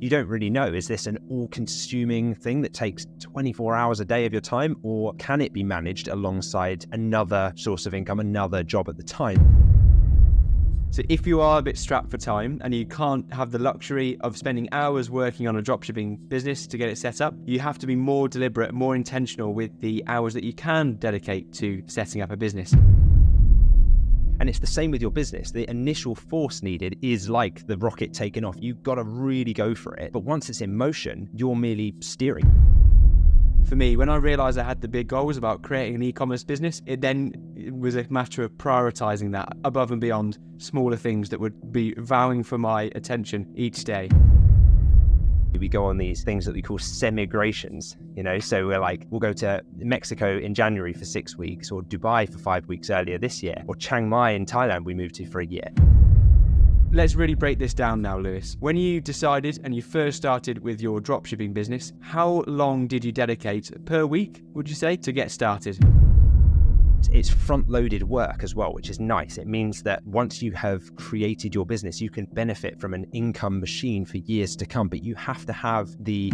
you don't really know, is this an all-consuming thing that takes 24 hours a day of your time, or can it be managed alongside another source of income, another job at the time? So if you are a bit strapped for time and you can't have the luxury of spending hours working on a dropshipping business to get it set up, you have to be more deliberate, more intentional with the hours that you can dedicate to setting up a business. And it's the same with your business. The initial force needed is like the rocket taking off. You've got to really go for it. But once it's in motion, you're merely steering. For me, when I realised I had the big goals about creating an e-commerce business, it was a matter of prioritising that above and beyond smaller things that would be vowing for my attention each day. We go on these things that we call semigrations, so we'll go to Mexico in January for 6 weeks, or Dubai for 5 weeks earlier this year, or Chiang Mai in Thailand we moved to for a year. Let's really break this down now, Lewis. When you decided and you first started with your dropshipping business, how long did you dedicate per week, would you say, to get started? It's front-loaded work as well, which is nice. It means that once you have created your business, you can benefit from an income machine for years to come, but you have to have the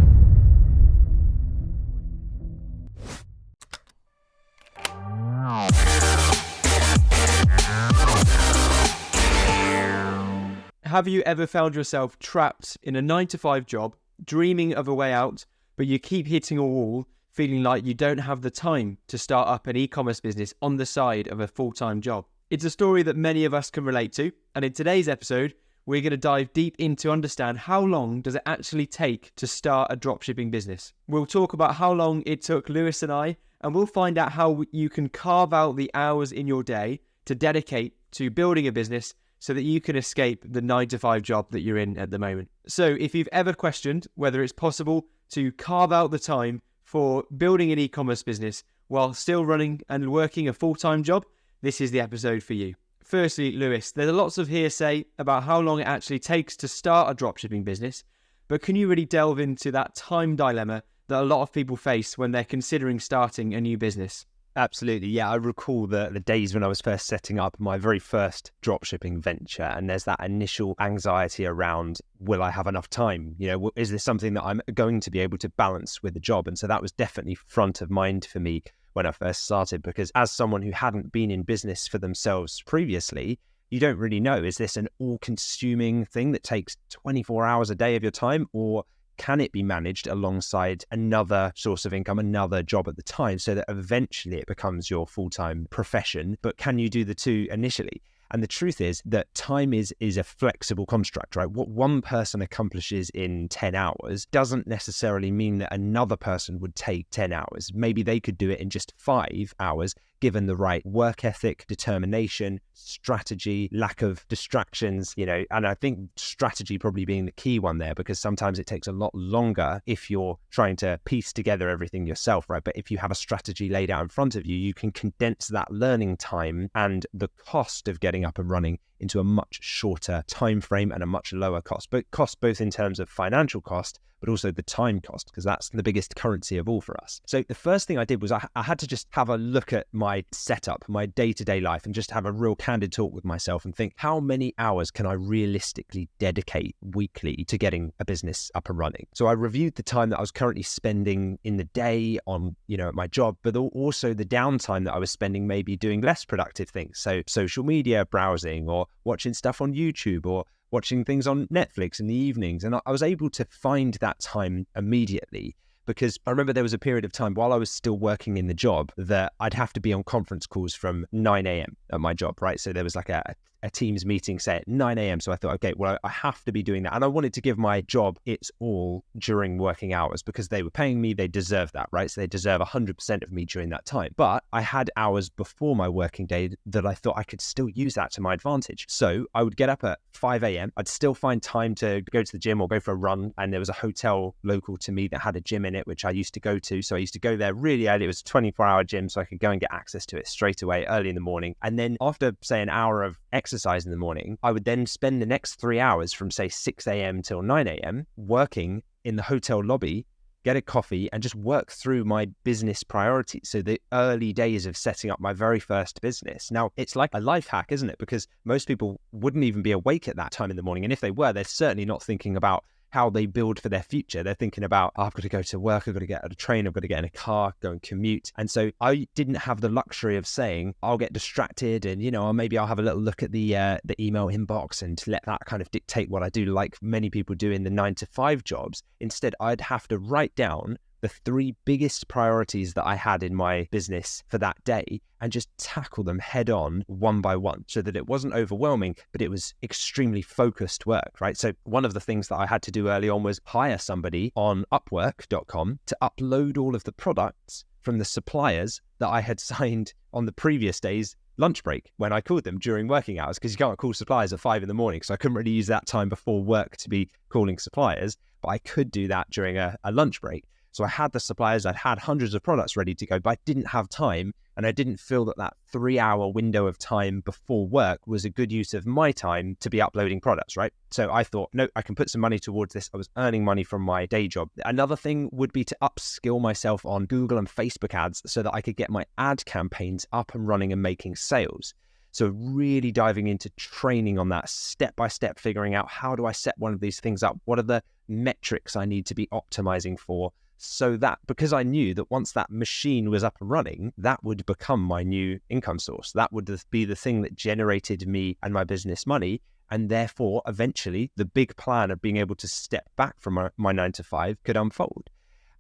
Have you ever found yourself trapped in a 9-to-5 job, dreaming of a way out, but you keep hitting a wall, feeling like you don't have the time to start up an e-commerce business on the side of a full-time job? It's a story that many of us can relate to, and in today's episode, we're going to dive deep in to understand how long does it actually take to start a dropshipping business. We'll talk about how long it took Lewis and I, and we'll find out how you can carve out the hours in your day to dedicate to building a business so that you can escape the 9-to-5 job that you're in at the moment. So if you've ever questioned whether it's possible to carve out the time for building an e-commerce business while still running and working a full-time job, this is the episode for you. Firstly, Lewis, there's lots of hearsay about how long it actually takes to start a dropshipping business, but can you really delve into that time dilemma that a lot of people face when they're considering starting a new business? Absolutely. Yeah, I recall the days when I was first setting up my very first dropshipping venture, and there's that initial anxiety around, will I have enough time? Is this something that I'm going to be able to balance with the job? And so that was definitely front of mind for me when I first started, because as someone who hadn't been in business for themselves previously, you don't really know, is this an all-consuming thing that takes 24 hours a day of your time, or can it be managed alongside another source of income, another job at the time, so that eventually it becomes your full-time profession? But can you do the two initially? And the truth is that time is a flexible construct, right? What one person accomplishes in 10 hours doesn't necessarily mean that another person would take 10 hours. Maybe they could do it in just 5 hours, given the right work ethic, determination, strategy, lack of distractions, and I think strategy probably being the key one there, because sometimes it takes a lot longer if you're trying to piece together everything yourself, right? But if you have a strategy laid out in front of you, you can condense that learning time and the cost of getting up and running into a much shorter time frame and a much lower cost, but cost both in terms of financial cost, but also the time cost, because that's the biggest currency of all for us. So the first thing I did was I had to just have a look at my setup, my day-to-day life, and just have a real candid talk with myself and think, how many hours can I realistically dedicate weekly to getting a business up and running? So I reviewed the time that I was currently spending in the day on, at my job, but also the downtime that I was spending maybe doing less productive things. So social media browsing, or watching stuff on YouTube, or watching things on Netflix in the evenings. And I was able to find that time immediately, because I remember there was a period of time while I was still working in the job that I'd have to be on conference calls from 9 a.m. at my job, right? So there was like a Teams meeting, say at 9 a.m. So I thought, okay, well, I have to be doing that. And I wanted to give my job its all during working hours, because they were paying me, they deserve that, right? So they deserve 100% of me during that time. But I had hours before my working day that I thought I could still use that to my advantage. So I would get up at 5 a.m. I'd still find time to go to the gym or go for a run. And there was a hotel local to me that had a gym in it, which I used to go to. So I used to go there really early. It was a 24-hour gym, so I could go and get access to it straight away early in the morning. And then after, say, an hour of exercise in the morning, I would then spend the next 3 hours from, say, 6 a.m. till 9 a.m. working in the hotel lobby, get a coffee, and just work through my business priorities. So the early days of setting up my very first business. Now, it's like a life hack, isn't it? Because most people wouldn't even be awake at that time in the morning. And if they were, they're certainly not thinking about how they build for their future. They're thinking about, I've got to go to work, I've got to get on a train, I've got to get in a car, go and commute. And so I didn't have the luxury of saying, I'll get distracted and, maybe I'll have a little look at the email inbox and let that kind of dictate what I do, like many people do in the 9-to-5 jobs. Instead, I'd have to write down the 3 biggest priorities that I had in my business for that day and just tackle them head on, one by one, so that it wasn't overwhelming, but it was extremely focused work, right? So one of the things that I had to do early on was hire somebody on Upwork.com to upload all of the products from the suppliers that I had signed on the previous day's lunch break when I called them during working hours, because you can't call suppliers at 5 a.m. So I couldn't really use that time before work to be calling suppliers, but I could do that during a lunch break. So I had the suppliers, I'd had hundreds of products ready to go, but I didn't have time. And I didn't feel that 3-hour window of time before work was a good use of my time to be uploading products, right? So I thought, no, I can put some money towards this. I was earning money from my day job. Another thing would be to upskill myself on Google and Facebook ads so that I could get my ad campaigns up and running and making sales. So really diving into training on that, step by step, figuring out how do I set one of these things up? What are the metrics I need to be optimizing for? So that, because I knew that once that machine was up and running, that would become my new income source. That would be the thing that generated me and my business money. And therefore, eventually, the big plan of being able to step back from my 9-to-5 could unfold.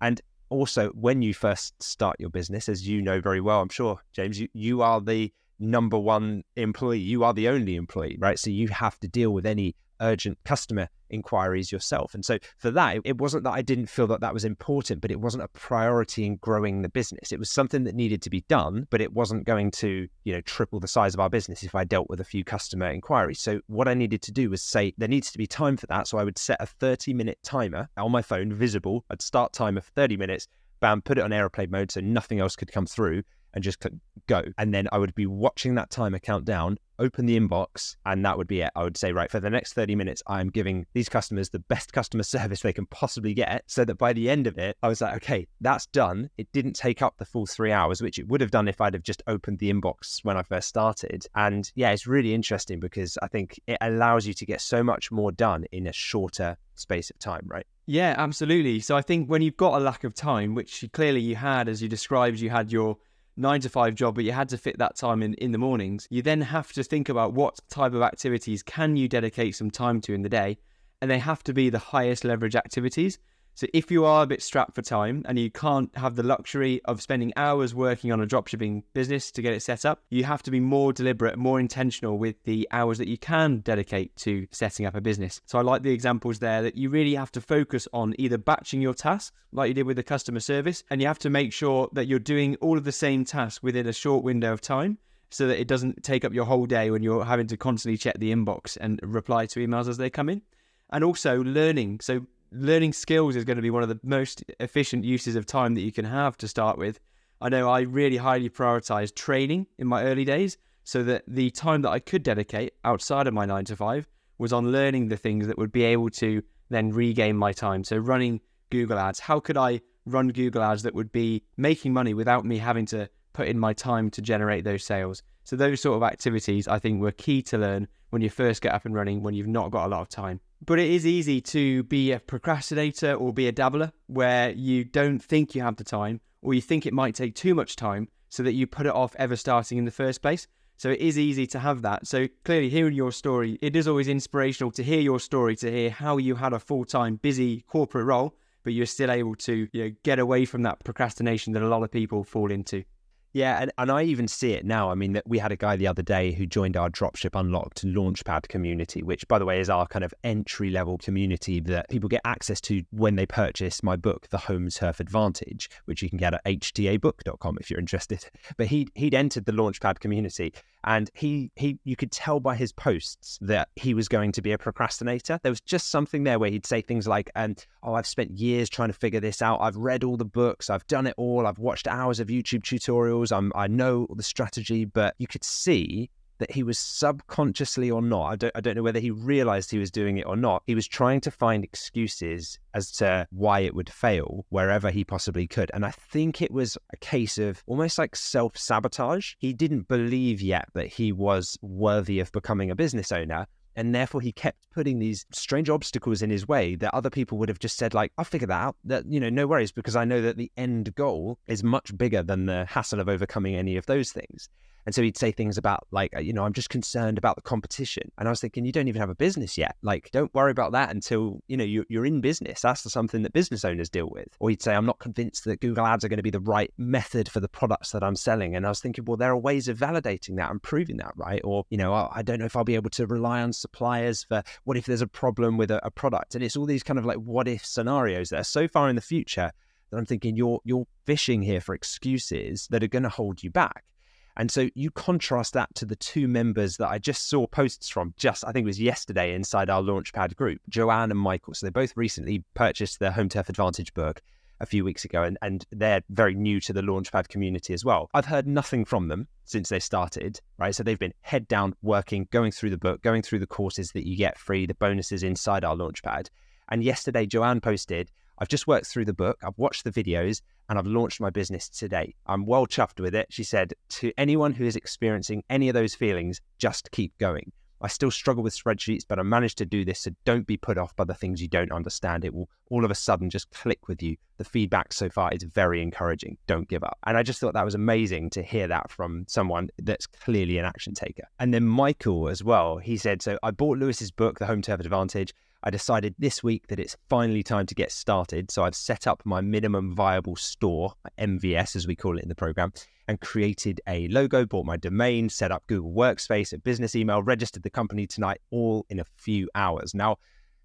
And also, when you first start your business, as you know very well, I'm sure, James, you are the number one employee. You are the only employee, right? So you have to deal with any urgent customer inquiries yourself. And so for that, it wasn't that I didn't feel that was important, but it wasn't a priority in growing the business. It was something that needed to be done, but it wasn't going to, triple the size of our business if I dealt with a few customer inquiries. So what I needed to do was say there needs to be time for that. So I would set a 30-minute timer on my phone, visible. I'd start timer for 30 minutes, bam, put it on airplane mode so nothing else could come through, and just click go. And then I would be watching that timer count down, open the inbox, and that would be it. I would say, right, for the next 30 minutes, I'm giving these customers the best customer service they can possibly get, so that by the end of it, I was like, okay, that's done. It didn't take up the full 3 hours, which it would have done if I'd have just opened the inbox when I first started. And yeah, it's really interesting because I think it allows you to get so much more done in a shorter space of time, right? Yeah, absolutely. So I think when you've got a lack of time, which clearly you had, as you described, you had your 9-to-5 job, but you had to fit that time in the mornings, you then have to think about what type of activities can you dedicate some time to in the day, and they have to be the highest leverage activities. So if you are a bit strapped for time and you can't have the luxury of spending hours working on a dropshipping business to get it set up, you have to be more deliberate, more intentional with the hours that you can dedicate to setting up a business. So I like the examples there that you really have to focus on either batching your tasks like you did with the customer service, and you have to make sure that you're doing all of the same tasks within a short window of time so that it doesn't take up your whole day when you're having to constantly check the inbox and reply to emails as they come in. And also learning. So learning skills is going to be one of the most efficient uses of time that you can have to start with. I know I really highly prioritized training in my early days so that the time that I could dedicate outside of my 9-to-5 was on learning the things that would be able to then regain my time. So running Google ads. How could I run Google ads that would be making money without me having to put in my time to generate those sales? So those sort of activities I think were key to learn when you first get up and running, when you've not got a lot of time. But it is easy to be a procrastinator or be a dabbler where you don't think you have the time, or you think it might take too much time so that you put it off ever starting in the first place. So it is easy to have that. So clearly hearing your story, it is always inspirational to hear your story, to hear how you had a full-time busy corporate role, but you're still able to get away from that procrastination that a lot of people fall into. Yeah, and I even see it now. I mean, that we had a guy the other day who joined our Dropship Unlocked Launchpad community, which, by the way, is our kind of entry-level community that people get access to when they purchase my book, The Home Turf Advantage, which you can get at htabook.com if you're interested. But he'd entered the Launchpad community, and he you could tell by his posts that he was going to be a procrastinator. There was just something there where he'd say things like, I've spent years trying to figure this out. I've read all the books. I've done it all. I've watched hours of YouTube tutorials. I know the strategy, but you could see that he was subconsciously or not, I don't know whether he realized he was doing it or not, he was trying to find excuses as to why it would fail wherever he possibly could. And I think it was a case of almost like self-sabotage. He didn't believe yet that he was worthy of becoming a business owner. And therefore he kept putting these strange obstacles in his way that other people would have just said like, I'll figure that out, that, no worries, because I know that the end goal is much bigger than the hassle of overcoming any of those things. And so he'd say things about like, I'm just concerned about the competition. And I was thinking, you don't even have a business yet. Like, don't worry about that until, you're in business. That's something that business owners deal with. Or he'd say, I'm not convinced that Google Ads are going to be the right method for the products that I'm selling. And I was thinking, well, there are ways of validating that and proving that, right? Or, I don't know if I'll be able to rely on suppliers for what if there's a problem with a product. And it's all these kind of like what if scenarios that are so far in the future that I'm thinking you're fishing here for excuses that are going to hold you back. And so you contrast that to the two members that I just saw posts from I think it was yesterday inside our Launchpad group, Joanne and Michael. So they both recently purchased the Home Turf Advantage book a few weeks ago, and they're very new to the Launchpad community as well. I've heard nothing from them since they started, right? So they've been head down working, going through the book, going through the courses that you get free, the bonuses inside our Launchpad. And yesterday, Joanne posted, I've just worked through the book, I've watched the videos, and I've launched my business today. I'm well chuffed with it. She said, to anyone who is experiencing any of those feelings, just keep going. I still struggle with spreadsheets, but I managed to do this, so don't be put off by the things you don't understand. It will all of a sudden just click with you. The feedback so far is very encouraging. Don't give up. And I just thought that was amazing to hear that from someone that's clearly an action taker. And then Michael as well, he said, so I bought Lewis's book, The Home Turf Advantage. I decided this week that it's finally time to get started. So I've set up my minimum viable store, MVS as we call it in the program, and created a logo, bought my domain, set up Google Workspace, a business email, registered the company tonight, all in a few hours. Now,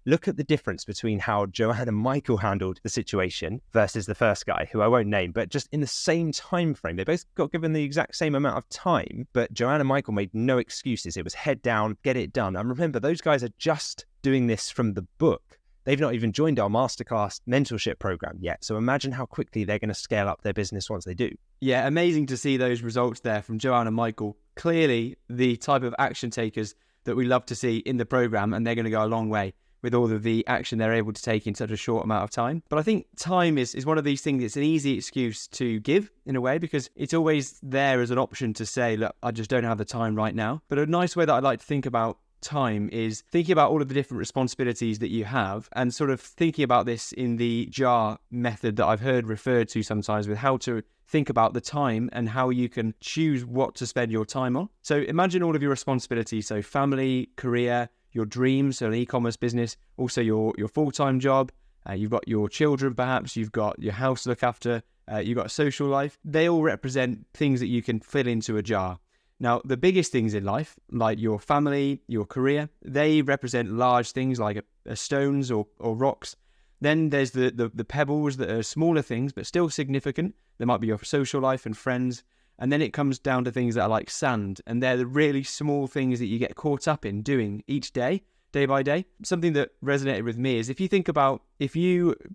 look at the difference between how Joanne and Michael handled the situation versus the first guy, who I won't name, but just in the same time frame. They both got given the exact same amount of time, but Joanne and Michael made no excuses. It was head down, get it done. And remember, those guys are just doing this from the book. They've not even joined our masterclass mentorship program yet. So imagine how quickly they're going to scale up their business once they do. Yeah, amazing to see those results there from Joanne and Michael. Clearly the type of action takers that we love to see in the program, and they're going to go a long way with all of the action they're able to take in such a short amount of time. But I think time is one of these things. It's an easy excuse to give in a way, because it's always there as an option to say, look, I just don't have the time right now. But a nice way that I like to think about time is thinking about all of the different responsibilities that you have, and sort of thinking about this in the jar method that I've heard referred to sometimes, with how to think about the time and how you can choose what to spend your time on. So imagine all of your responsibilities. So family, career, your dreams, so an e-commerce business, also your full-time job, you've got your children perhaps, you've got your house to look after, you've got a social life. They all represent things that you can fill into a jar. Now, the biggest things in life, like your family, your career, they represent large things like stones or rocks. Then there's the pebbles that are smaller things, but still significant. There might be your social life and friends. And then it comes down to things that are like sand. And they're the really small things that you get caught up in doing each day by day. Something that resonated with me is if you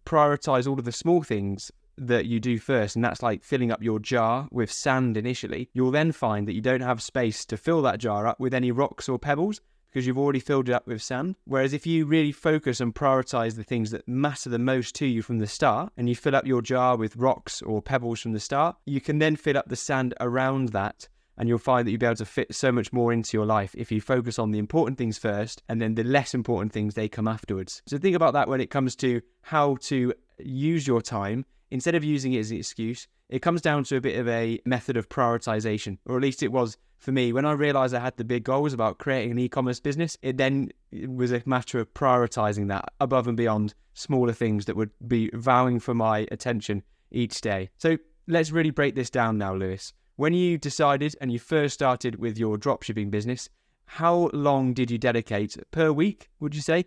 prioritize all of the small things that you do first, and that's like filling up your jar with sand initially, you'll then find that you don't have space to fill that jar up with any rocks or pebbles, because you've already filled it up with sand. Whereas if you really focus and prioritize the things that matter the most to you from the start, and you fill up your jar with rocks or pebbles from the start, you can then fill up the sand around that, and you'll find that you'll be able to fit so much more into your life if you focus on the important things first, and then the less important things, they come afterwards. So think about that when it comes to how to use your time. Instead of using it as an excuse, it comes down to a bit of a method of prioritization, or at least it was for me. When I realized I had the big goals about creating an e-commerce business, it was a matter of prioritizing that above and beyond smaller things that would be vowing for my attention each day. So let's really break this down now, Lewis. When you decided and you first started with your dropshipping business, how long did you dedicate per week, would you say,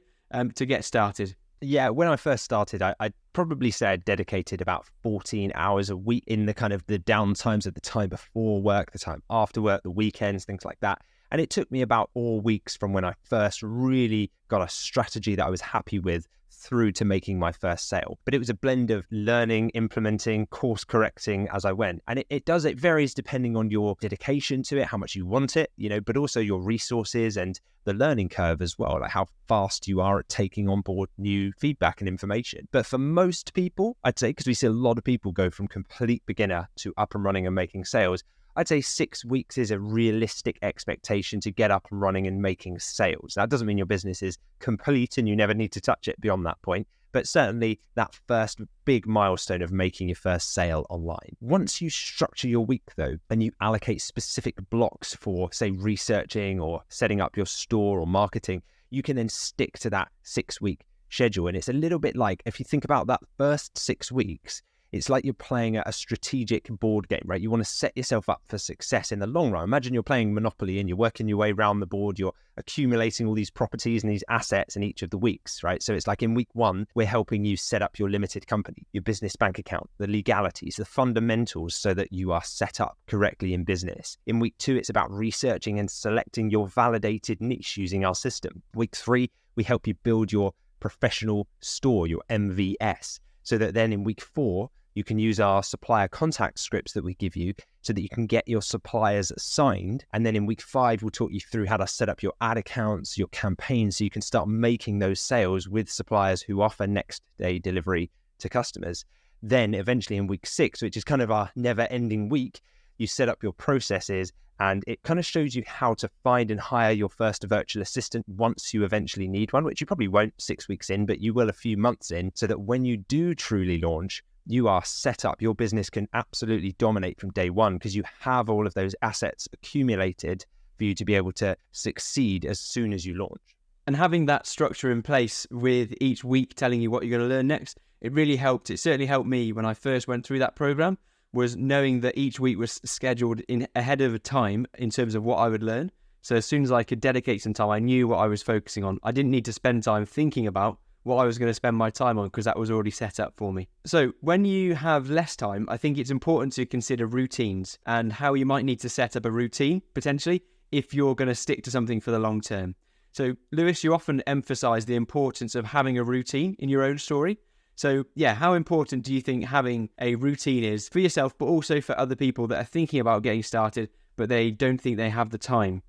to get started? Yeah, when I first started, I'd probably say I dedicated about 14 hours a week in the kind of the down times of the time before work, the time after work, the weekends, things like that. And it took me about 4 weeks from when I first really got a strategy that I was happy with through to making my first sale. But it was a blend of learning, implementing, course correcting as I went. And it varies depending on your dedication to it, how much you want it, but also your resources and the learning curve as well, like how fast you are at taking on board new feedback and information. But for most people, I'd say, because we see a lot of people go from complete beginner to up and running and making sales, I'd say 6 weeks is a realistic expectation to get up and running and making sales. Now, that doesn't mean your business is complete and you never need to touch it beyond that point, but certainly that first big milestone of making your first sale online. Once you structure your week though, and you allocate specific blocks for, say, researching or setting up your store or marketing, you can then stick to that 6-week schedule. And it's a little bit like, if you think about that first 6 weeks, it's like you're playing a strategic board game, right? You want to set yourself up for success in the long run. Imagine you're playing Monopoly and you're working your way around the board. You're accumulating all these properties and these assets in each of the weeks, right? So it's like in week 1, we're helping you set up your limited company, your business bank account, the legalities, the fundamentals so that you are set up correctly in business. In week 2, it's about researching and selecting your validated niche using our system. Week 3, we help you build your professional store, your MVS, so that then in week 4, you can use our supplier contact scripts that we give you so that you can get your suppliers signed. And then in week 5, we'll talk you through how to set up your ad accounts, your campaigns, so you can start making those sales with suppliers who offer next day delivery to customers. Then eventually in week 6, which is kind of our never ending week, you set up your processes and it kind of shows you how to find and hire your first virtual assistant once you eventually need one, which you probably won't 6 weeks in, but you will a few months in, so that when you do truly launch, you are set up. Your business can absolutely dominate from day one because you have all of those assets accumulated for you to be able to succeed as soon as you launch. And having that structure in place with each week telling you what you're going to learn next, it really helped. It certainly helped me when I first went through that program, was knowing that each week was scheduled in ahead of time in terms of what I would learn. So as soon as I could dedicate some time, I knew what I was focusing on. I didn't need to spend time thinking about what I was going to spend my time on because that was already set up for me. So when you have less time, I think it's important to consider routines and how you might need to set up a routine potentially if you're going to stick to something for the long term. So Lewis, you often emphasize the importance of having a routine in your own story. So yeah, how important do you think having a routine is for yourself, but also for other people that are thinking about getting started, but they don't think they have the time?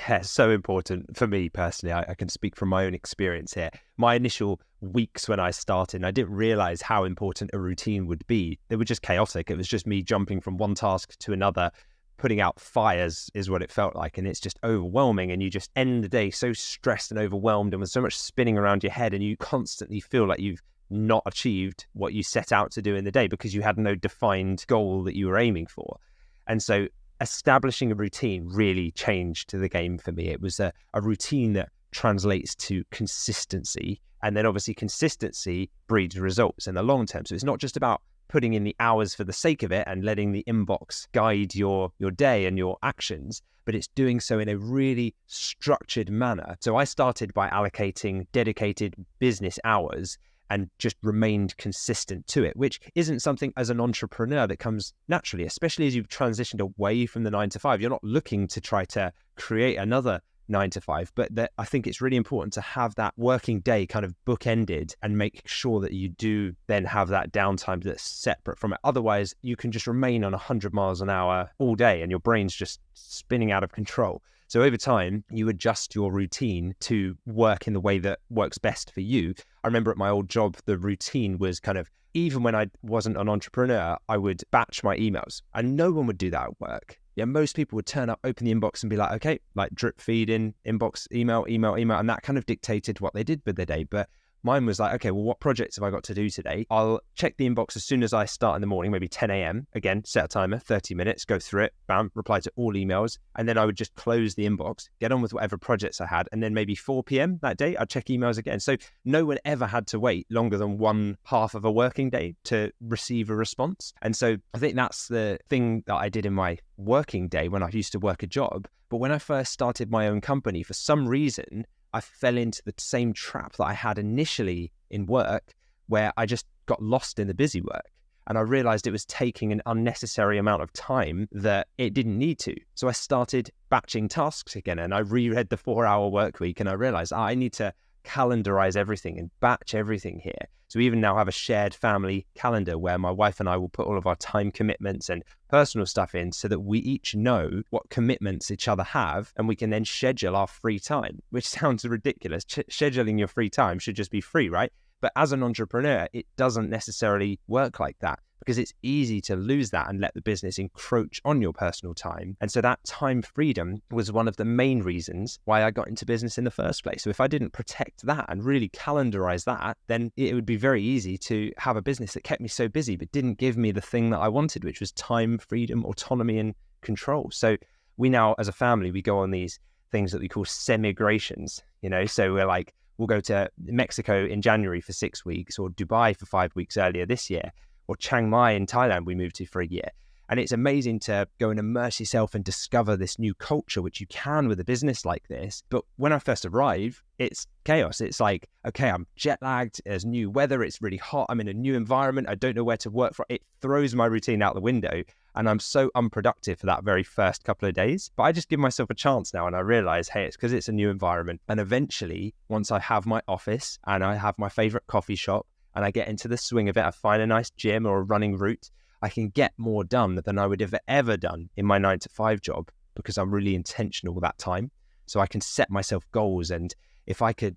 Yeah, so important for me personally. I can speak from my own experience here. My initial weeks when I started, I didn't realize how important a routine would be. They were just chaotic. It was just me jumping from one task to another, putting out fires is what it felt like. And it's just overwhelming. And you just end the day so stressed and overwhelmed and with so much spinning around your head. And you constantly feel like you've not achieved what you set out to do in the day because you had no defined goal that you were aiming for. And so establishing a routine really changed the game for me. It was a routine that translates to consistency. And then obviously consistency breeds results in the long term. So it's not just about putting in the hours for the sake of it and letting the inbox guide your day and your actions, but it's doing so in a really structured manner. So I started by allocating dedicated business hours and just remained consistent to it, which isn't something as an entrepreneur that comes naturally, especially as you've transitioned away from the 9 to 5. You're not looking to try to create another 9 to 5, but that I think it's really important to have that working day kind of bookended and make sure that you do then have that downtime that's separate from it. Otherwise, you can just remain on 100 miles an hour all day and your brain's just spinning out of control. So over time, you adjust your routine to work in the way that works best for you. I remember at my old job, the routine was kind of, even when I wasn't an entrepreneur, I would batch my emails and no one would do that at work. Yeah, most people would turn up, open the inbox and be like, okay, like drip feed in, inbox, email. And that kind of dictated what they did with their day. But mine was like, okay, well, what projects have I got to do today? I'll check the inbox as soon as I start in the morning, maybe 10 a.m. Again, set a timer, 30 minutes, go through it, bam, reply to all emails. And then I would just close the inbox, get on with whatever projects I had. And then maybe 4 p.m. that day, I'd check emails again. So no one ever had to wait longer than one half of a working day to receive a response. And so I think that's the thing that I did in my working day when I used to work a job. But when I first started my own company, for some reason, I fell into the same trap that I had initially in work, where I just got lost in the busy work. And I realized it was taking an unnecessary amount of time that it didn't need to. So I started batching tasks again, and I reread the 4-hour work week, and I realized I need to calendarize everything and batch everything here. So we even now have a shared family calendar where my wife and I will put all of our time commitments and personal stuff in so that we each know what commitments each other have, and we can then schedule our free time, which sounds ridiculous. Scheduling your free time should just be free, right? But as an entrepreneur, it doesn't necessarily work like that. because it's easy to lose that and let the business encroach on your personal time. And so that time freedom was one of the main reasons why I got into business in the first place. So if I didn't protect that and really calendarize that, then it would be very easy to have a business that kept me so busy but didn't give me the thing that I wanted, which was time, freedom, autonomy, and control. So we now, as a family, we go on these things that we call semigrations, so we're like, we'll go to Mexico in January for 6 weeks, or Dubai for 5 weeks earlier this year, or Chiang Mai in Thailand we moved to for a year. And it's amazing to go and immerse yourself and discover this new culture, which you can with a business like this. But when I first arrive, it's chaos. It's like, okay, I'm jet lagged, there's new weather, it's really hot, I'm in a new environment, I don't know where to work from. It throws my routine out the window, and I'm so unproductive for that very first couple of days. But I just give myself a chance now, and I realize, hey, it's because it's a new environment. And eventually, once I have my office and I have my favorite coffee shop and I get into the swing of it, I find a nice gym or a running route, I can get more done than I would have ever done in my 9-to-5 job, because I'm really intentional with that time. So I can set myself goals. And if I could,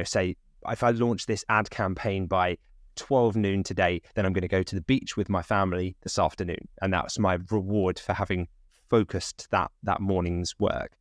say, if I launch this ad campaign by 12 noon today, then I'm going to go to the beach with my family this afternoon. And that's my reward for having focused that morning's work.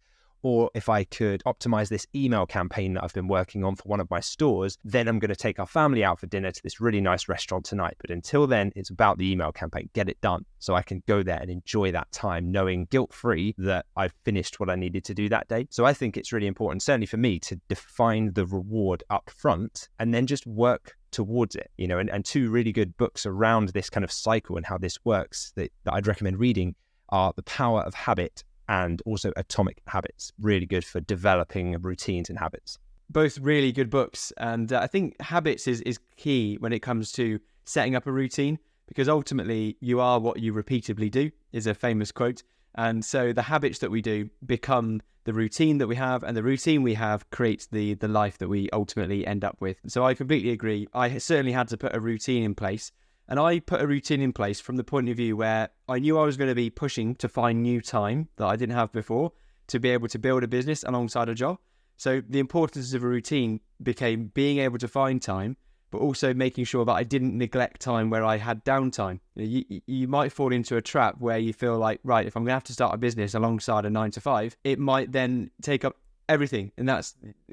Or if I could optimize this email campaign that I've been working on for one of my stores, then I'm going to take our family out for dinner to this really nice restaurant tonight. But until then, it's about the email campaign, get it done. So I can go there and enjoy that time, knowing guilt-free that I've finished what I needed to do that day. So I think it's really important, certainly for me, to define the reward up front and then just work towards it, and two really good books around this kind of cycle and how this works that I'd recommend reading are The Power of Habit and also Atomic Habits, really good for developing routines and habits. Both really good books. And I think habits is key when it comes to setting up a routine, because ultimately you are what you repeatedly do, is a famous quote. And so the habits that we do become the routine that we have, and the routine we have creates the life that we ultimately end up with. So I completely agree. I certainly had to put a routine in place. And I put a routine in place from the point of view where I knew I was going to be pushing to find new time that I didn't have before to be able to build a business alongside a job. So the importance of a routine became being able to find time, but also making sure that I didn't neglect time where I had downtime. You might fall into a trap where you feel like, right, if I'm going to have to start a business alongside a 9-to-5, it might then take up everything. And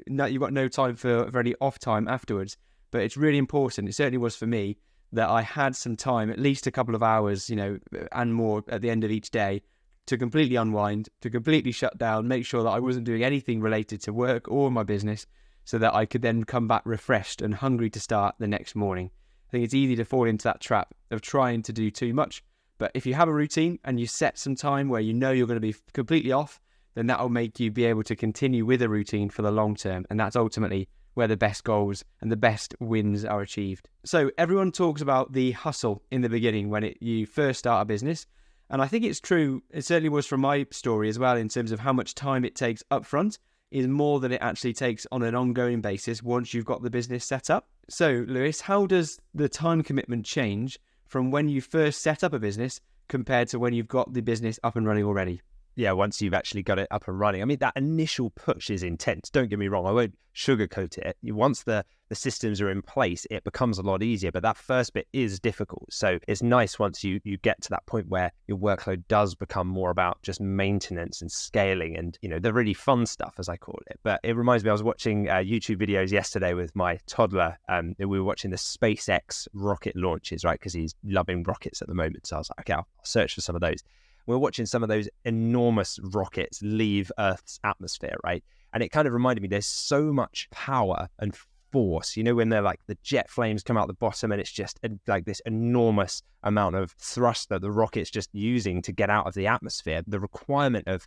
you've got no time for any off time afterwards. But it's really important, it certainly was for me, that I had some time, at least a couple of hours, and more at the end of each day, to completely unwind, to completely shut down, make sure that I wasn't doing anything related to work or my business, so that I could then come back refreshed and hungry to start the next morning. I think it's easy to fall into that trap of trying to do too much. But if you have a routine and you set some time where you know you're going to be completely off, then that will make you be able to continue with a routine for the long term. And that's ultimately where the best goals and the best wins are achieved. So everyone talks about the hustle in the beginning when you first start a business. And I think it's true. It certainly was from my story as well, in terms of how much time it takes up front is more than it actually takes on an ongoing basis once you've got the business set up. So Lewis, how does the time commitment change from when you first set up a business compared to when you've got the business up and running already? Yeah, once you've actually got it up and running. I mean, that initial push is intense. Don't get me wrong. I won't sugarcoat it. Once the systems are in place, it becomes a lot easier. But that first bit is difficult. So it's nice once you get to that point where your workload does become more about just maintenance and scaling and, the really fun stuff, as I call it. But it reminds me, I was watching YouTube videos yesterday with my toddler. We were watching the SpaceX rocket launches, right? Because he's loving rockets at the moment. So I was like, okay, I'll search for some of those. We're watching some of those enormous rockets leave Earth's atmosphere, right? And it kind of reminded me there's so much power and force, when they're like the jet flames come out the bottom and it's just like this enormous amount of thrust that the rocket's just using to get out of the atmosphere. The requirement of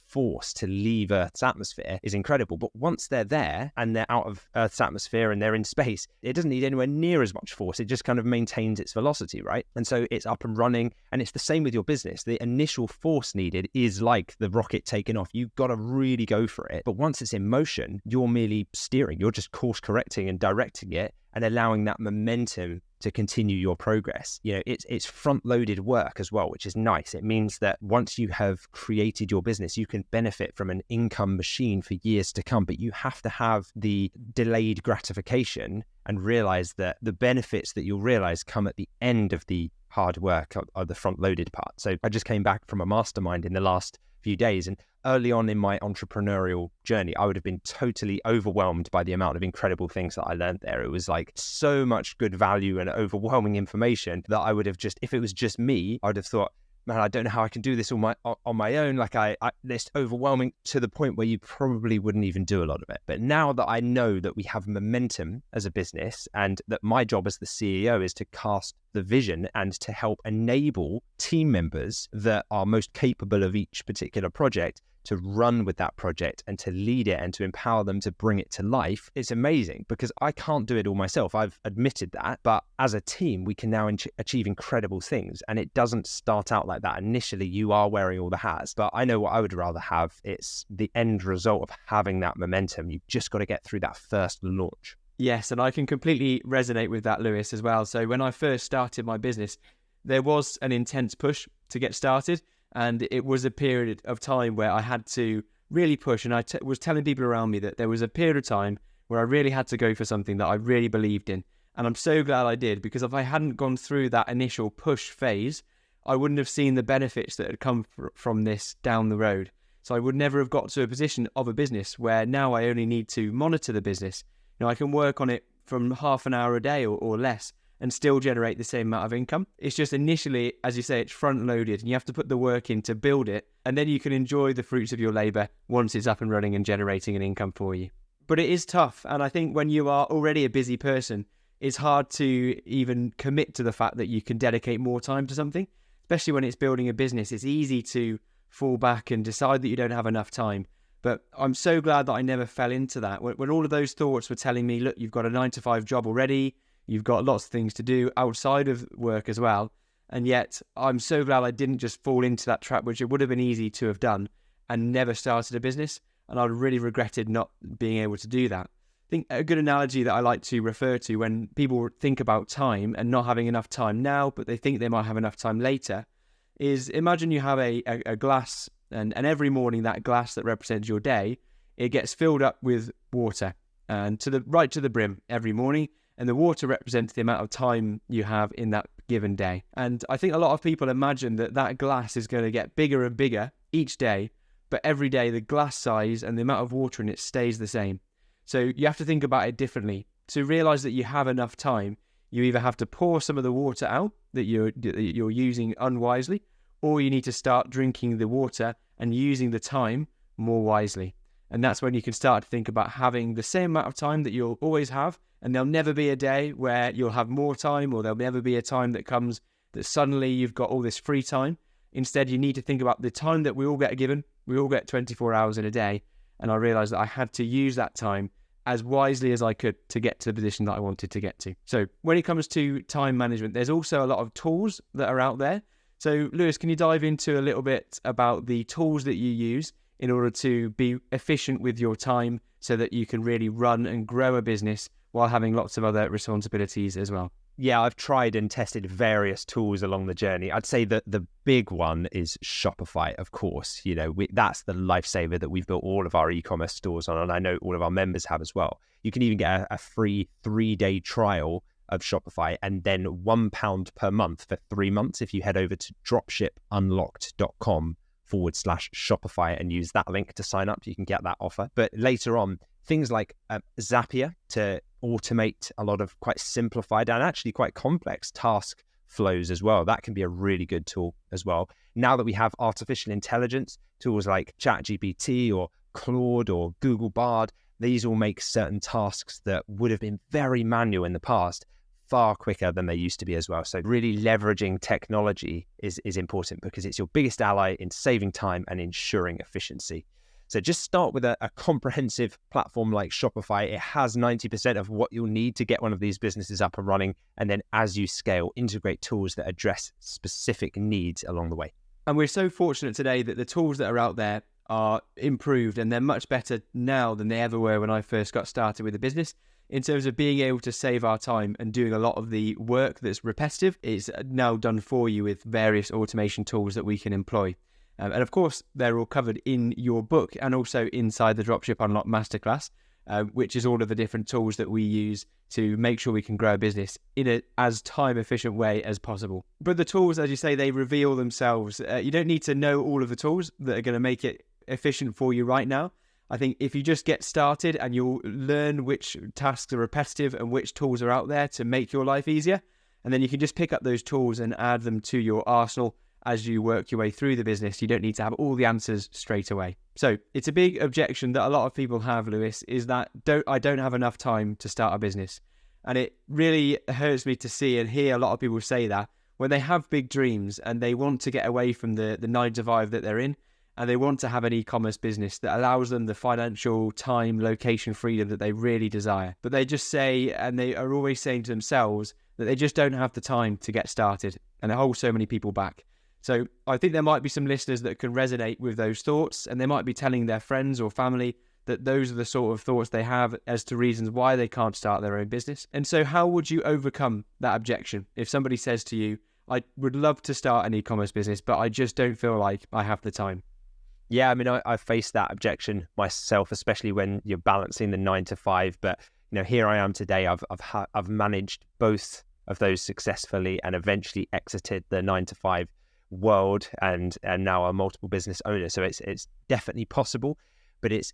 force to leave Earth's atmosphere is incredible. But once they're there and they're out of Earth's atmosphere and they're in space, it doesn't need anywhere near as much force. It just kind of maintains its velocity, right? And so it's up and running. And it's the same with your business. The initial force needed is like the rocket taking off. You've got to really go for it. But once it's in motion, you're merely steering. You're just course correcting and directing it and allowing that momentum to continue your progress. It's front-loaded work as well, which is nice. It means that once you have created your business, you can benefit from an income machine for years to come, but you have to have the delayed gratification and realize that the benefits that you'll realize come at the end of the hard work of the front-loaded part. So I just came back from a mastermind in the last few days, and early on in my entrepreneurial journey, I would have been totally overwhelmed by the amount of incredible things that I learned there. It was like so much good value and overwhelming information that I would have just, if it was just me, I would have thought, man, I don't know how I can do this on my own. Like it's overwhelming to the point where you probably wouldn't even do a lot of it. But now that I know that we have momentum as a business and that my job as the CEO is to cast the vision and to help enable team members that are most capable of each particular project to run with that project and to lead it and to empower them to bring it to life, it's amazing because I can't do it all myself. I've admitted that. But as a team, we can now achieve incredible things. And it doesn't start out like that. Initially, you are wearing all the hats. But I know what I would rather have. It's the end result of having that momentum. You've just got to get through that first launch. Yes, and I can completely resonate with that, Lewis, as well. So when I first started my business, there was an intense push to get started. And it was a period of time where I had to really push. And I was telling people around me that there was a period of time where I really had to go for something that I really believed in. And I'm so glad I did, because if I hadn't gone through that initial push phase, I wouldn't have seen the benefits that had come from this down the road. So I would never have got to a position of a business where now I only need to monitor the business. You know, I can work on it from half an hour a day or less and still generate the same amount of income. It's just initially, as you say, it's front loaded and you have to put the work in to build it, and then you can enjoy the fruits of your labor once it's up and running and generating an income for you. But it is tough. And I think when you are already a busy person, it's hard to even commit to the fact that you can dedicate more time to something, especially when it's building a business. It's easy to fall back and decide that you don't have enough time. But I'm so glad that I never fell into that. When all of those thoughts were telling me, look, you've got a 9-to-5 job already, you've got lots of things to do outside of work as well. And yet I'm so glad I didn't just fall into that trap, which it would have been easy to have done, and never started a business. And I really regretted not being able to do that. I think a good analogy that I like to refer to when people think about time and not having enough time now, but they think they might have enough time later, is imagine you have a glass, and every morning that glass that represents your day, it gets filled up with water, and to the brim every morning. And the water represents the amount of time you have in that given day. And I think a lot of people imagine that glass is going to get bigger and bigger each day, but every day the glass size and the amount of water in it stays the same. So you have to think about it differently. To realize that you have enough time, you either have to pour some of the water out that you're using unwisely, or you need to start drinking the water and using the time more wisely. And that's when you can start to think about having the same amount of time that you'll always have. And there'll never be a day where you'll have more time, or there'll never be a time that comes that suddenly you've got all this free time. Instead, you need to think about the time that we all get given. We all get 24 hours in a day. And I realized that I had to use that time as wisely as I could to get to the position that I wanted to get to. So when it comes to time management, there's also a lot of tools that are out there. So Lewis, can you dive into a little bit about the tools that you use in order to be efficient with your time so that you can really run and grow a business while having lots of other responsibilities as well? Yeah, I've tried and tested various tools along the journey. I'd say that the big one is Shopify, of course. You know, that's the lifesaver that we've built all of our e-commerce stores on, and I know all of our members have as well. You can even get a free 3-day trial of Shopify and then £1 per month for 3 months if you head over to dropshipunlocked.com/Shopify and use that link to sign up. You can get that offer. But later on, things like Zapier to automate a lot of quite simplified and actually quite complex task flows as well. That can be a really good tool as well. Now that we have artificial intelligence, tools like ChatGPT or Claude or Google Bard, these all make certain tasks that would have been very manual in the past far quicker than they used to be as well. So really leveraging technology is important because it's your biggest ally in saving time and ensuring efficiency. So just start with a comprehensive platform like Shopify. It has 90% of what you'll need to get one of these businesses up and running. And then as you scale, integrate tools that address specific needs along the way. And we're so fortunate today that the tools that are out there are improved, and they're much better now than they ever were when I first got started with the business. In terms of being able to save our time and doing a lot of the work that's repetitive, is now done for you with various automation tools that we can employ. And of course, they're all covered in your book and also inside the Dropship Unlocked Masterclass. which is all of the different tools that we use to make sure we can grow a business in a as time efficient way as possible. But the tools, as you say, they reveal themselves. You don't need to know all of the tools that are going to make it efficient for you right now. I think if you just get started and you'll learn which tasks are repetitive and which tools are out there to make your life easier, and then you can just pick up those tools and add them to your arsenal as you work your way through the business. You don't need to have all the answers straight away. So it's a big objection that a lot of people have, Lewis, is that I don't have enough time to start a business. And it really hurts me to see and hear a lot of people say that when they have big dreams and they want to get away from the 9 to 5 that they're in, and they want to have an e-commerce business that allows them the financial, time, location freedom that they really desire. But they just say, and they are always saying to themselves, that they just don't have the time to get started, and it holds so many people back. So I think there might be some listeners that can resonate with those thoughts, and they might be telling their friends or family that those are the sort of thoughts they have as to reasons why they can't start their own business. And so how would you overcome that objection? If somebody says to you, I would love to start an e-commerce business, but I just don't feel like I have the time. Yeah, I mean, I've faced that objection myself, especially when you're balancing the 9 to 5. But here I am today. I've managed both of those successfully and eventually exited the 9 to 5 world, and now a multiple business owner. So it's definitely possible, but it's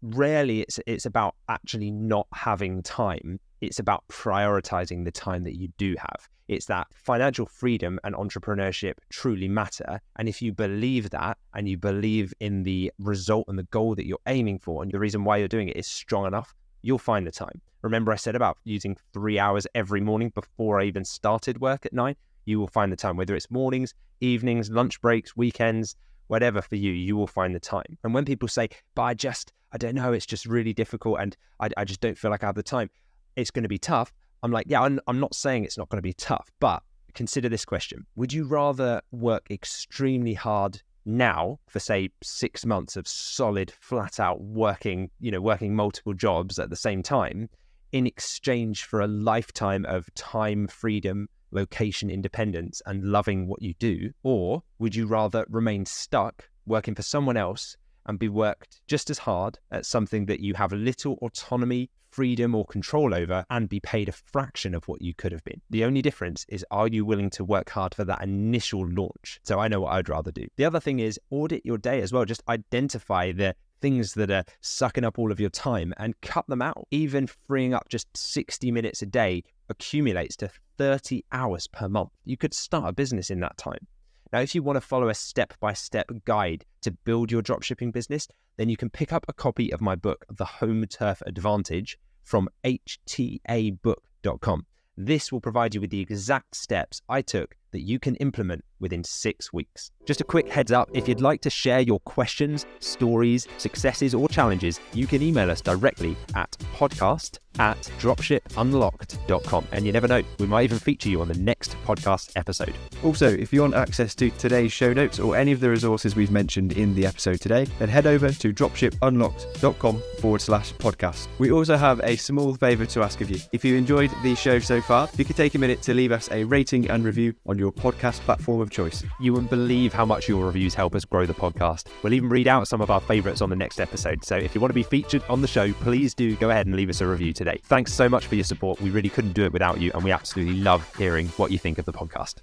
about actually not having time. It's about prioritizing the time that you do have. It's that financial freedom and entrepreneurship truly matter. And if you believe that, and you believe in the result and the goal that you're aiming for, and the reason why you're doing it is strong enough, you'll find the time. Remember I said about using 3 hours every morning before I even started work at 9? You will find the time, whether it's mornings, evenings, lunch breaks, weekends, whatever for you, you will find the time. And when people say, but I don't know, it's just really difficult and I just don't feel like I have the time, it's going to be tough. I'm like, yeah, I'm not saying it's not going to be tough, but consider this question. Would you rather work extremely hard now for, say, 6 months of solid, flat out working multiple jobs at the same time in exchange for a lifetime of time, freedom, location independence, and loving what you do? Or would you rather remain stuck working for someone else and be worked just as hard at something that you have little autonomy, freedom, or control over, and be paid a fraction of what you could have been? The only difference is, are you willing to work hard for that initial launch? So I know what I'd rather do. The other thing is audit your day as well. Just identify the things that are sucking up all of your time and cut them out. Even freeing up just 60 minutes a day accumulates to 30 hours per month. You could start a business in that time. Now, if you want to follow a step-by-step guide to build your dropshipping business, then you can pick up a copy of my book, The Home Turf Advantage, from htabook.com. This will provide you with the exact steps I took that you can implement within 6 weeks. Just a quick heads up, if you'd like to share your questions, stories, successes, or challenges, you can email us directly at podcast@dropshipunlocked.com. And you never know, we might even feature you on the next podcast episode. Also, if you want access to today's show notes or any of the resources we've mentioned in the episode today, then head over to dropshipunlocked.com/podcast. We also have a small favour to ask of you. If you enjoyed the show so far, if you could take a minute to leave us a rating and review on your podcast platform of choice. You wouldn't believe how much your reviews help us grow the podcast. We'll even read out some of our favourites on the next episode. So if you want to be featured on the show, please do go ahead and leave us a review today. Thanks so much for your support. We really couldn't do it without you, and we absolutely love hearing what you think of the podcast.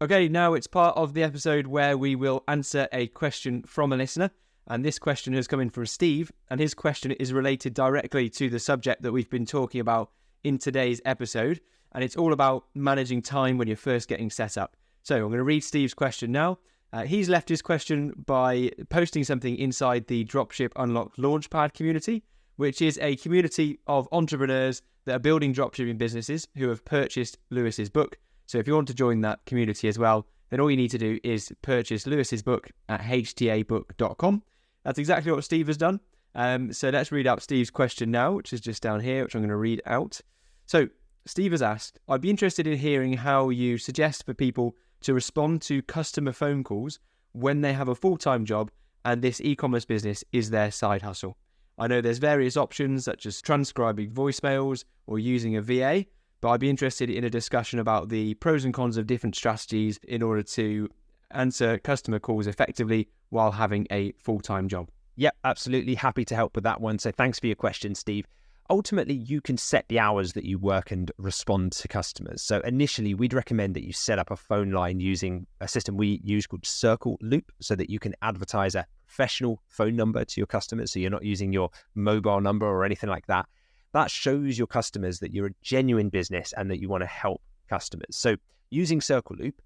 Okay, now it's part of the episode where we will answer a question from a listener. And this question has come in from Steve, and his question is related directly to the subject that we've been talking about in today's episode. And it's all about managing time when you're first getting set up. So I'm going to read Steve's question now. He's left his question by posting something inside the Dropship Unlocked Launchpad community, which is a community of entrepreneurs that are building dropshipping businesses who have purchased Lewis's book. So if you want to join that community as well, then all you need to do is purchase Lewis's book at htabook.com. That's exactly what Steve has done. So let's read out Steve's question now, which is just down here, which I'm going to read out. So Steve has asked, I'd be interested in hearing how you suggest for people to respond to customer phone calls when they have a full-time job and this e-commerce business is their side hustle. I know there's various options such as transcribing voicemails or using a VA, but I'd be interested in a discussion about the pros and cons of different strategies in order to answer customer calls effectively while having a full-time job. Yep, absolutely happy to help with that one. So thanks for your question, Steve. ultimately you can set the hours that you work and respond to customers. So initially, we'd recommend that you set up a phone line using a system we use called Circle Loop, so that you can advertise a professional phone number to your customers. So you're not using your mobile number or anything like that. That shows your customers that you're a genuine business and that you want to help customers. So using Circle Loop,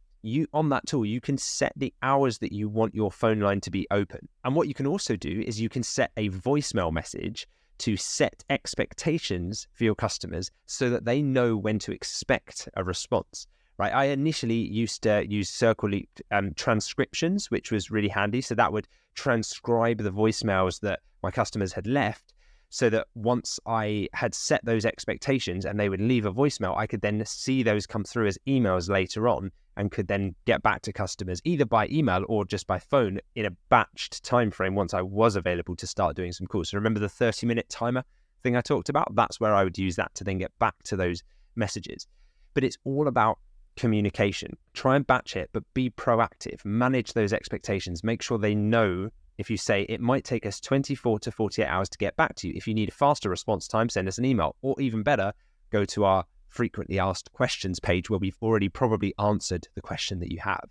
on that tool, you can set the hours that you want your phone line to be open. And what you can also do is you can set a voicemail message to set expectations for your customers so that they know when to expect a response, right? I initially used to use Circle Loop transcriptions, which was really handy. So that would transcribe the voicemails that my customers had left, so that once I had set those expectations and they would leave a voicemail, I could then see those come through as emails later on and could then get back to customers either by email or just by phone in a batched time frame once I was available to start doing some calls. So remember the 30-minute timer thing I talked about? That's where I would use that to then get back to those messages. But it's all about communication. Try and batch it, but be proactive. Manage those expectations. Make sure they know. If you say it might take us 24 to 48 hours to get back to you, if you need a faster response time, send us an email. Or even better, go to our frequently asked questions page where we've already probably answered the question that you have.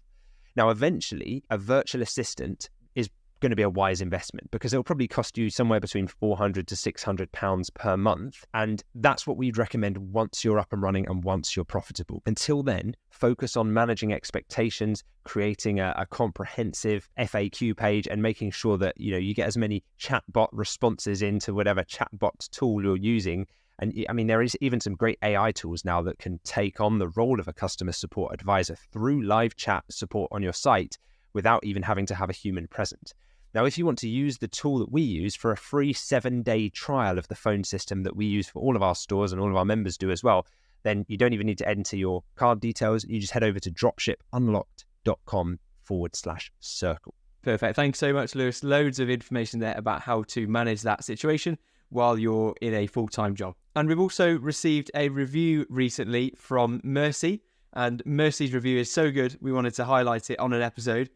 Now, eventually, a virtual assistant is going to be a wise investment because it'll probably cost you somewhere between £400 to £600 per month. And that's what we'd recommend once you're up and running and once you're profitable. Until then, focus on managing expectations, creating a comprehensive FAQ page and making sure that you get as many chatbot responses into whatever chatbot tool you're using. And I mean, there is even some great AI tools now that can take on the role of a customer support advisor through live chat support on your site without even having to have a human present. Now, if you want to use the tool that we use for a free 7-day trial of the phone system that we use for all of our stores and all of our members do as well, then you don't even need to enter your card details. You just head over to dropshipunlocked.com/circle. Perfect. Thanks so much, Lewis. Loads of information there about how to manage that situation while you're in a full-time job. And we've also received a review recently from Mercy, and Mercy's review is so good, we wanted to highlight it on an episode.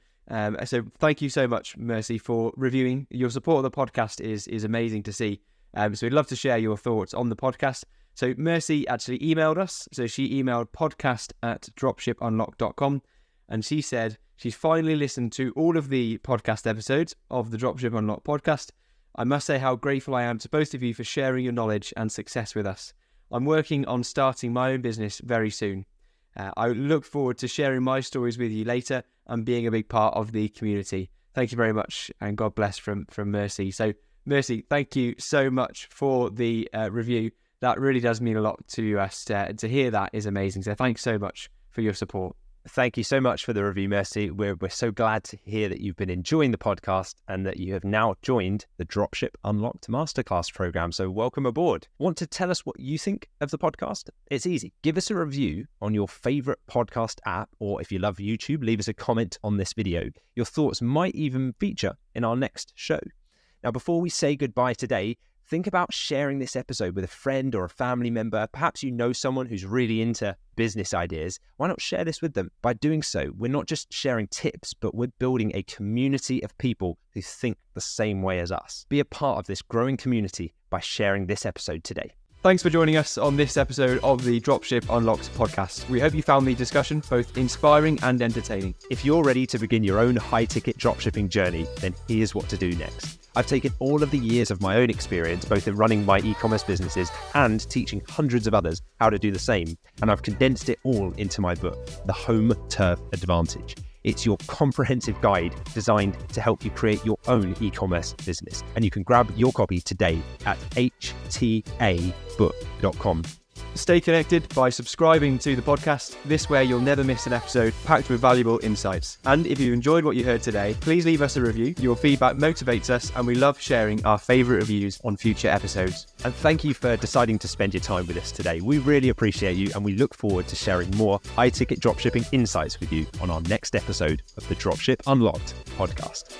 So thank you so much, Mercy, for reviewing. Your support of the podcast is amazing to see. So we'd love to share your thoughts on the podcast. So Mercy actually emailed us. So she emailed podcast@dropshipunlocked.com, and she said she's finally listened to all of the podcast episodes of the Dropship Unlocked podcast. I must say how grateful I am to both of you for sharing your knowledge and success with us. I'm working on starting my own business very soon. I look forward to sharing my stories with you later and being a big part of the community. Thank you very much, and God bless from Mercy. So Mercy, thank you so much for the review. That really does mean a lot to us. To hear that is amazing. So thanks so much for your support. Thank you so much for the review, Mercy. We're so glad to hear that you've been enjoying the podcast and that you have now joined the Dropship Unlocked Masterclass program. So welcome aboard. Want to tell us what you think of the podcast? It's easy. Give us a review on your favorite podcast app, or if you love YouTube, leave us a comment on this video. Your thoughts might even feature in our next show. Now, before we say goodbye today, think about sharing this episode with a friend or a family member. Perhaps you know someone who's really into business ideas. Why not share this with them? By doing so, we're not just sharing tips, but we're building a community of people who think the same way as us. Be a part of this growing community by sharing this episode today. Thanks for joining us on this episode of the Dropship Unlocked podcast. We hope you found the discussion both inspiring and entertaining. If you're ready to begin your own high-ticket dropshipping journey, then here's what to do next. I've taken all of the years of my own experience, both in running my e-commerce businesses and teaching hundreds of others how to do the same, and I've condensed it all into my book, The Home Turf Advantage. It's your comprehensive guide designed to help you create your own e-commerce business, and you can grab your copy today at htabook.com. Stay connected by subscribing to the podcast. This way you'll never miss an episode packed with valuable insights. And if you enjoyed what you heard today, please leave us a review. Your feedback motivates us, and we love sharing our favourite reviews on future episodes. And thank you for deciding to spend your time with us today. We really appreciate you, and we look forward to sharing more high-ticket dropshipping insights with you on our next episode of the Dropship Unlocked podcast.